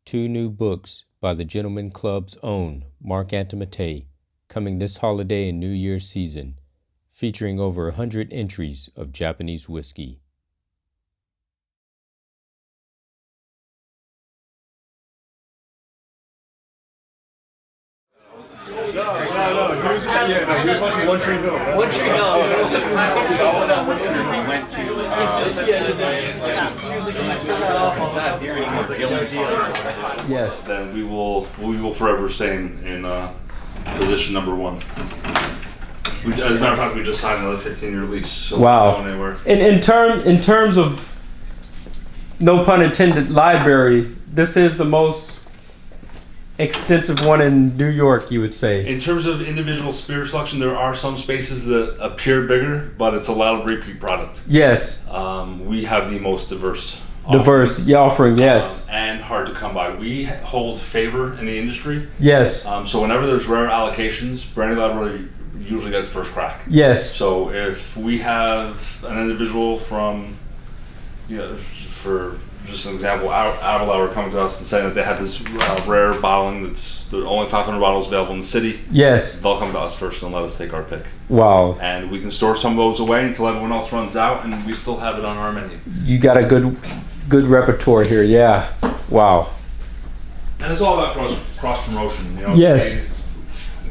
2 new books by the Gentleman Club's own Marc Antomattei, coming this holiday and New Year's season, featuring over 100 entries of Japanese whiskey. Here's One Tree Hill. One Tree Hill. We went to yes. Then we will forever stay in position number 1. As a matter of fact, we just signed another 15-year lease. So wow. Anywhere. In terms of, no pun intended, library, this is the most extensive one in New York, you would say. In terms of individual spirit selection, there are some spaces that appear bigger, but it's a lot of repeat product. Yes. We have the most diverse offering, yes. And hard to come by. We hold favor in the industry. Yes. So whenever there's rare allocations, Brandy Library usually gets first crack. Yes. So if we have an individual from, for just an example, Avalar coming to us and saying that they have this rare bottling that's there are only 500 bottles available in the city. Yes. They'll come to us first and let us take our pick. Wow. And we can store some of those away until everyone else runs out, and we still have it on our menu. You got a good repertoire here, yeah. Wow. And it's all about cross promotion. Yes.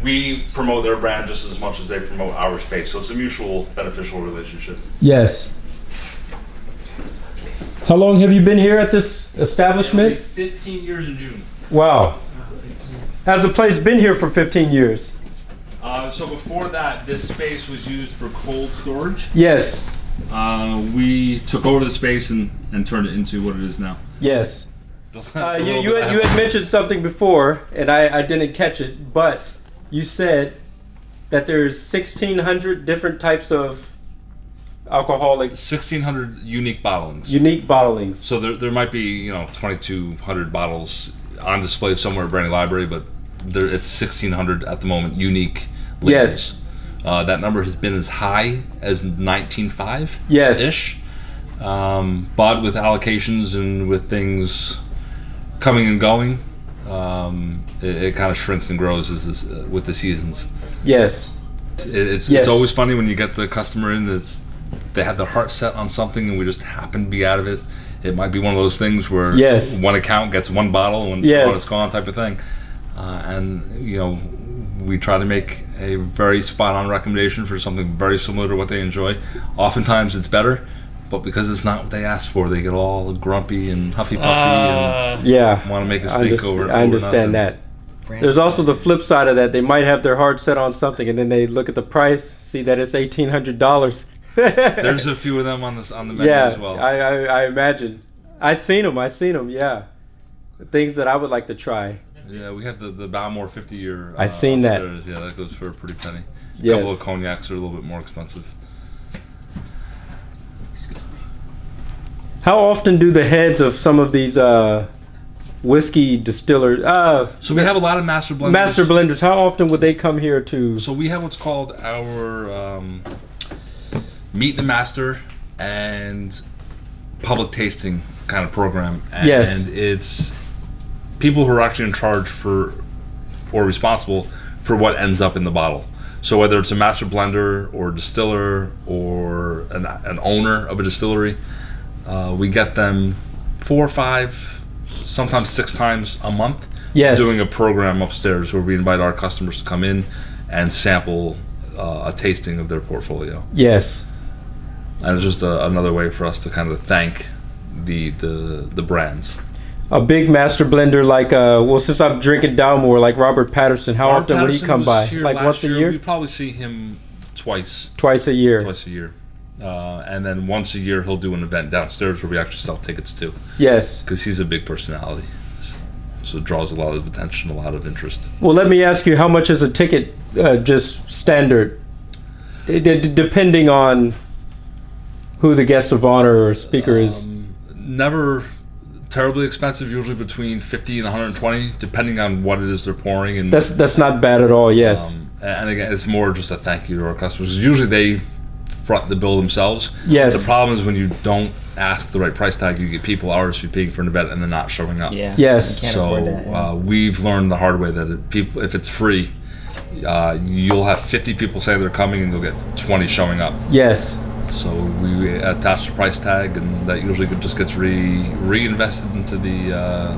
We promote their brand just as much as they promote our space, so it's a mutual beneficial relationship. Yes. How long have you been here at this establishment? 15 years in June. Wow. Has the place been here for 15 years? So before that, this space was used for cold storage. Yes. We took over the space and turned it into what it is now. Yes. You had mentioned something before, and I didn't catch it, but you said that there's 1,600 different types of alcoholic. 1,600 unique bottlings. Unique bottlings. So there might be 2,200 bottles on display somewhere at Brandy Library, but it's 1,600 at the moment unique labels. Yes. That number has been as high as 1905. Yes. Ish. But with allocations and with things coming and going, it kind of shrinks and grows with the seasons. Yes. It's always funny when you get the customer in they have their heart set on something and we just happen to be out of it. It might be one of those things where one account gets one bottle and it's gone type of thing. And we try to make a very spot on recommendation for something very similar to what they enjoy. Oftentimes it's better, but because it's not what they asked for, they get all grumpy and huffy puffy and want to make a stink over. I understand that. There's also the flip side of that. They might have their heart set on something, and then they look at the price, see that it's $1,800. There's a few of them on the menu as well. I imagine. I've seen them. Yeah, the things that I would like to try. Yeah, we have the Balmore 50-year. I've seen that. Yeah, that goes for a pretty penny. A Yes. couple of cognacs are a little bit more expensive. How often do the heads of some of these whiskey distillers? So we have a lot of master blenders. Master blenders. How often would they come here to? So we have what's called our Meet the Master and public tasting kind of program. And it's people who are actually in charge or responsible for what ends up in the bottle. So whether it's a master blender or a distiller or an owner of a distillery, we get them 4 or 5, sometimes 6 times a month. Yes. Doing a program upstairs where we invite our customers to come in and sample a tasting of their portfolio. Yes. And it's just another way for us to kind of thank the brands. A big master blender like, since I'm drinking Dalmore, like Robert Patterson, how often would he come by? Like once a year? We probably see him twice. Twice a year. Twice a year. And then once a year he'll do an event downstairs where we actually sell tickets to. Yes. Because he's a big personality. So it draws a lot of attention, a lot of interest. Well, let me ask you, how much is a ticket just standard? Depending on who the guest of honor or speaker is. Never terribly expensive, usually between 50 and 120, depending on what it is they're pouring. And that's not bad at all, yes. And again, it's more just a thank you to our customers. Usually they front the bill themselves. Yes. The problem is when you don't ask the right price tag, you get people RSVPing for an event and then not showing up. Yeah. Yes. Can't afford that, So we've learned the hard way that if it's free, you'll have 50 people say they're coming and you'll get 20 showing up. Yes. So we attach the price tag, and that usually just gets reinvested into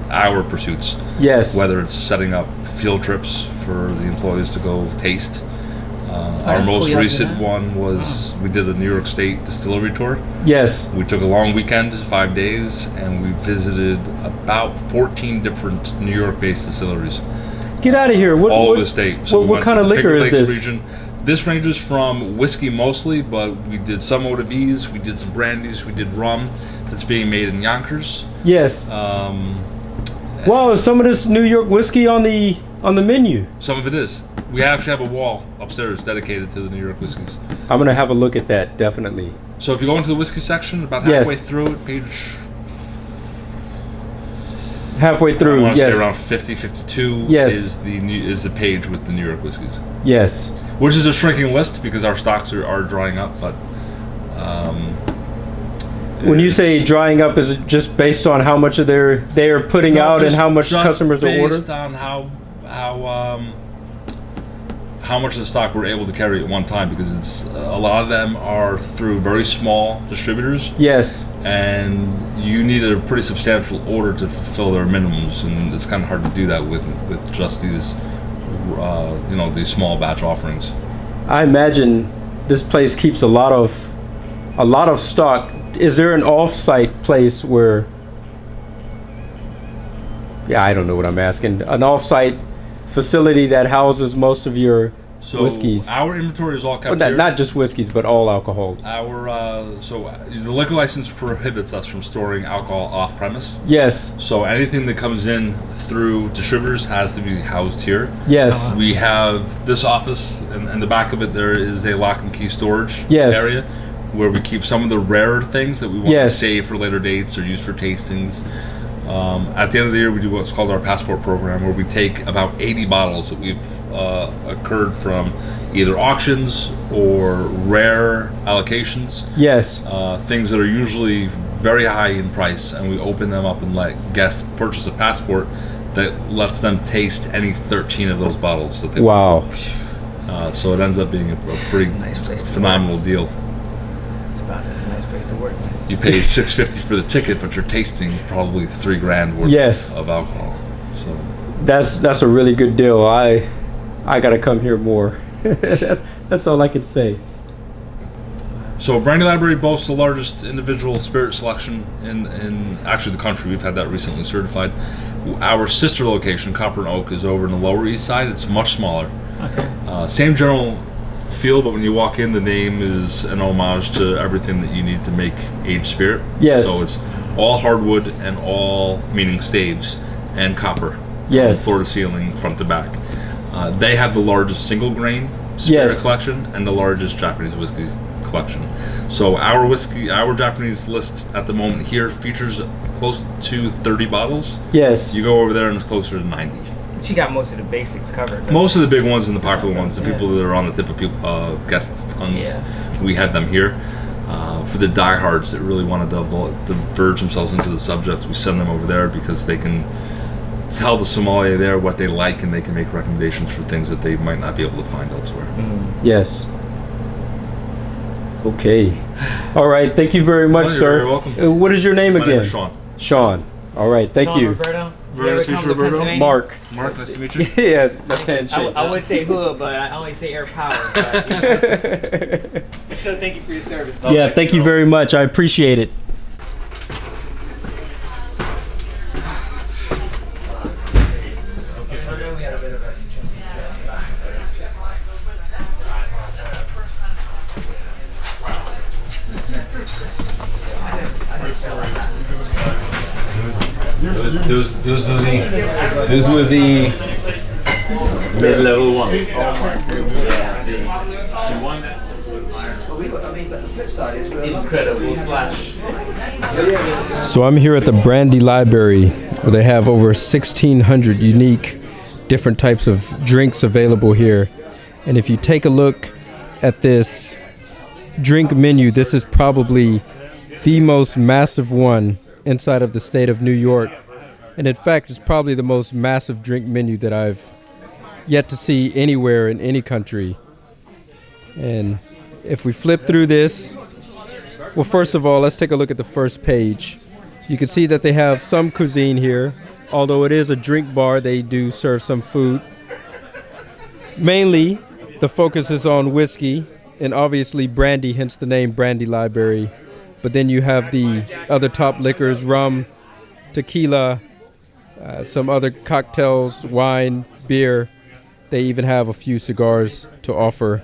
our pursuits. Yes. Whether it's setting up field trips for the employees to go taste. Our that's most cool, recent one was we did a New York State distillery tour. Yes. We took a long weekend, 5 days, and we visited about 14 different New York-based distilleries. Get out of here. What, all what, over the state. What, what kind of liquor is this? Region. This ranges from whiskey mostly, but we did some eau de vies, we did some brandies, we did rum that's being made in Yonkers. Yes. Wow, some of this New York whiskey on the menu. Some of it is. We actually have a wall upstairs dedicated to the New York whiskeys. I'm gonna have a look at that, definitely. So if you go into the whiskey section, about Yes. halfway through it, page Halfway I through, want to yes. say around 50, 52 Yes. is the page with the New York whiskeys. Yes. Which is a shrinking list because our stocks are drying up, but When you say drying up, is it just based on how much of they are putting out and how much customers are ordering? Based on how much of the stock we're able to carry at one time, because it's a lot of them are through very small distributors. Yes. And you need a pretty substantial order to fulfill their minimums, and it's kind of hard to do that with just these these small batch offerings. I imagine this place keeps a lot of stock. Is there an off-site place where? Yeah, I don't know what I'm asking. An off-site facility that houses most of your whiskeys. Our inventory is all kept Well, here. not just whiskeys, but all alcohol. The liquor license prohibits us from storing alcohol off premise. Yes. So anything that comes in through distributors has to be housed here. Yes. We have this office, and in the back of it there is a lock and key storage Yes. area where we keep some of the rarer things that we want Yes. to save for later dates or use for tastings. At the end of the year, we do what's called our passport program, where we take about 80 bottles that we've occurred from either auctions or rare allocations. Yes. Things that are usually very high in price, and we open them up and let guests purchase a passport that lets them taste any 13 of those bottles that they Wow. want. So it ends up being a pretty Nice place to phenomenal deal. It's a nice place to work. You pay $6.50 for the ticket, but you're tasting probably $3,000 worth Yes. of alcohol. So That's a really good deal. I gotta come here more. that's all I can say. So Brandy Library boasts the largest individual spirit selection in actually the country. We've had that recently certified. Our sister location, Copper and Oak, is over in the Lower East Side. It's much smaller. Okay. Same general feel, but when you walk in, the name is an homage to everything that you need to make aged spirit. Yes. So it's all hardwood and all, meaning staves, and copper. From Yes. floor to ceiling, front to back. They have the largest single grain spirit Yes. collection and the largest Japanese whiskey collection. So our Japanese list at the moment here features close to 30 bottles. Yes. You go over there and it's closer to 90. She got most of the basics covered. Most of the big ones and the popular ones, the Yeah. people that are on the tip of guests' tongues, Yeah. we had them here. For the diehards that really want to diverge themselves into the subject, we send them over there because they can tell the sommelier there what they like, and they can make recommendations for things that they might not be able to find elsewhere. Yes. Okay. All right. Thank you very much, Oh, you're sir. very welcome. What is your name My again? name is Sean. Sean. All right. Thank Sean you. Roberto. Very You nice to ever meet come you, to Roberto. Pennsylvania? Mark. Mark, nice to meet you. Yeah, left hand shake. I would say hood, but I only say air power. But, still, thank you for your service. Yeah, thank you very much. I appreciate it. Those were the mid-level ones. Incredible slash. So I'm here at the Brandy Library, where they have over 1,600 unique different types of drinks available here. And if you take a look at this drink menu, this is probably the most massive one inside of the state of New York. And in fact, it's probably the most massive drink menu that I've yet to see anywhere in any country. And if we flip through this, well, first of all, let's take a look at the first page. You can see that they have some cuisine here. Although it is a drink bar, they do serve some food. Mainly, the focus is on whiskey and obviously brandy, hence the name Brandy Library. But then you have the other top liquors, rum, tequila, some other cocktails, wine, beer. They even have a few cigars to offer.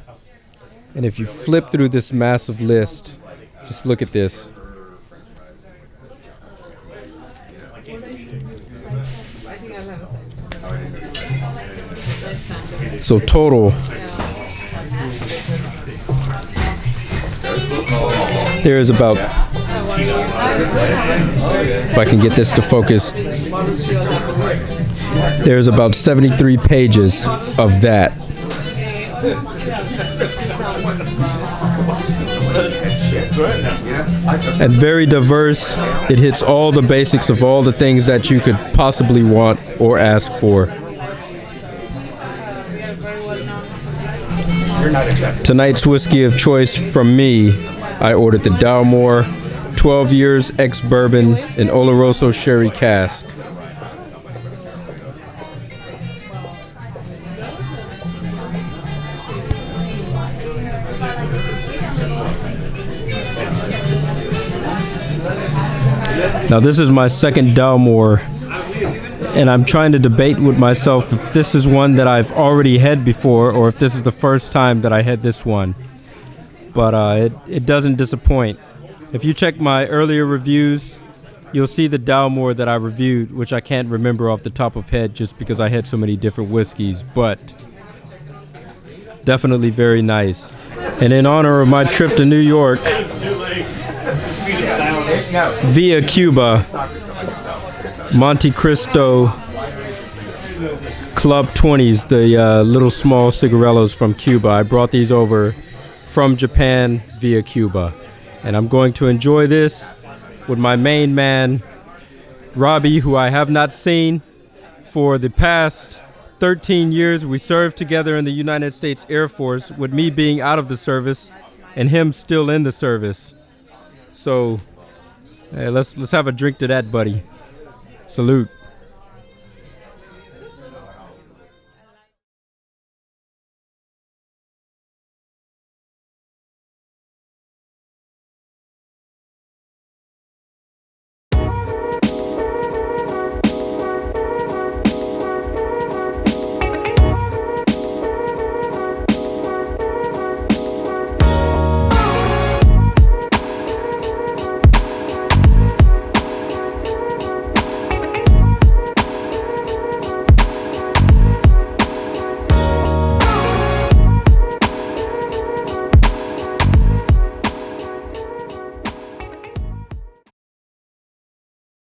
And if you flip through this massive list, just look at this. So total, there's about, if I can get this to focus, there's about 73 pages of that. And very diverse. It hits all the basics of all the things that you could possibly want or ask for. Tonight's whiskey of choice from me, I ordered the Dalmore 12 years ex-bourbon in Oloroso sherry cask. Now this is my second Dalmore, and I'm trying to debate with myself if this is one that I've already had before or if this is the first time that I had this one. But it doesn't disappoint. If you check my earlier reviews, you'll see the Dalmore that I reviewed, which I can't remember off the top of head just because I had so many different whiskeys, but definitely very nice. And in honor of my trip to New York, via Cuba, Monte Cristo Club 20s, the little small cigarillos from Cuba. I brought these over from Japan via Cuba. And I'm going to enjoy this with my main man, Robbie, who I have not seen for the past 13 years. We served together in the United States Air Force, with me being out of the service and him still in the service. So let's have a drink to that, buddy. Salute.